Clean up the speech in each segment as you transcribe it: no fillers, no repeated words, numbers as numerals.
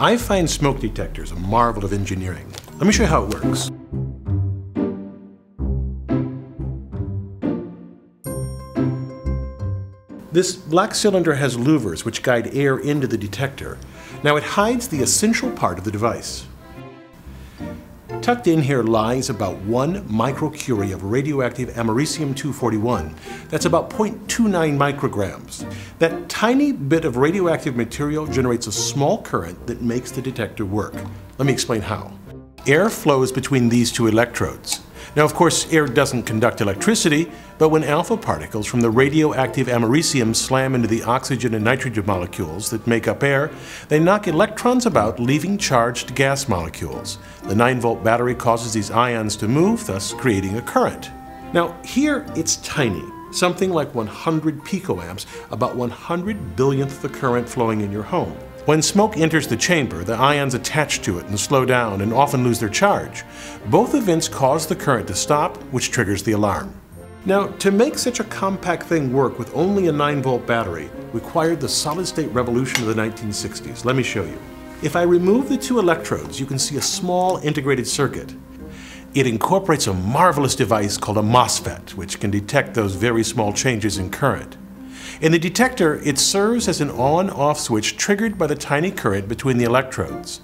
I find smoke detectors a marvel of engineering. Let me show you how it works. This black cylinder has louvers which guide air into the detector. Now it hides the essential part of the device. Tucked in here lies about 1 microcurie of radioactive americium-241. That's about 0.29 micrograms. That tiny bit of radioactive material generates a small current that makes the detector work. Let me explain how. Air flows between these two electrodes. Now, of course, air doesn't conduct electricity, but when alpha particles from the radioactive americium slam into the oxygen and nitrogen molecules that make up air, they knock electrons about, leaving charged gas molecules. The 9-volt battery causes these ions to move, thus creating a current. Now, here it's tiny, something like 100 picoamps, about 100 billionth the current flowing in your home. When smoke enters the chamber, the ions attach to it and slow down and often lose their charge. Both events cause the current to stop, which triggers the alarm. Now, to make such a compact thing work with only a 9-volt battery required the solid-state revolution of the 1960s. Let me show you. If I remove the two electrodes, you can see a small integrated circuit. It incorporates a marvelous device called a MOSFET, which can detect those very small changes in current. In the detector, it serves as an on-off switch triggered by the tiny current between the electrodes.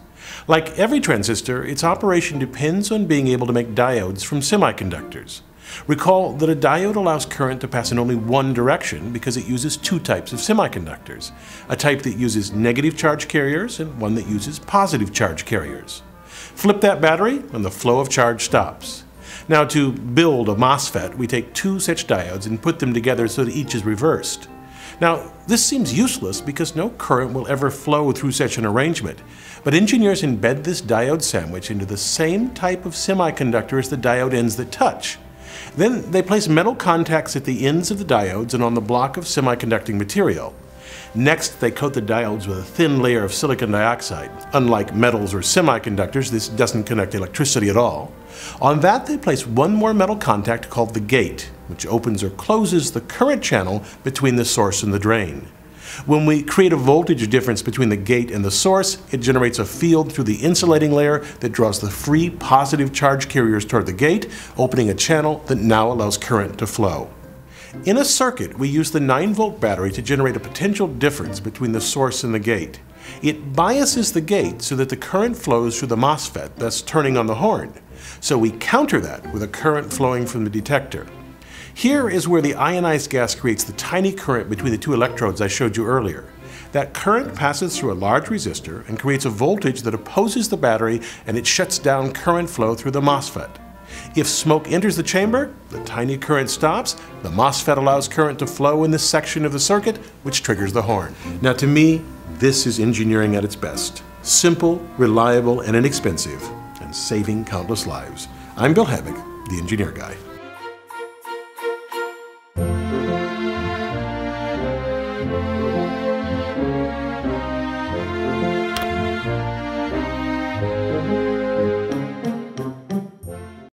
Like every transistor, its operation depends on being able to make diodes from semiconductors. Recall that a diode allows current to pass in only one direction because it uses two types of semiconductors, a type that uses negative charge carriers and one that uses positive charge carriers. Flip that battery and the flow of charge stops. Now, to build a MOSFET, we take two such diodes and put them together so that each is reversed. Now, this seems useless because no current will ever flow through such an arrangement, but engineers embed this diode sandwich into the same type of semiconductor as the diode ends that touch. Then they place metal contacts at the ends of the diodes and on the block of semiconducting material. Next, they coat the diodes with a thin layer of silicon dioxide. Unlike metals or semiconductors, this doesn't conduct electricity at all. On that, they place one more metal contact called the gate, which opens or closes the current channel between the source and the drain. When we create a voltage difference between the gate and the source, it generates a field through the insulating layer that draws the free positive charge carriers toward the gate, opening a channel that now allows current to flow. In a circuit, we use the 9-volt battery to generate a potential difference between the source and the gate. It biases the gate so that the current flows through the MOSFET, thus turning on the horn. So we counter that with a current flowing from the detector. Here is where the ionized gas creates the tiny current between the two electrodes I showed you earlier. That current passes through a large resistor and creates a voltage that opposes the battery, and it shuts down current flow through the MOSFET. If smoke enters the chamber, the tiny current stops, the MOSFET allows current to flow in this section of the circuit, which triggers the horn. Now, to me, this is engineering at its best. Simple, reliable, and inexpensive, and saving countless lives. I'm Bill Hammack, the Engineer Guy.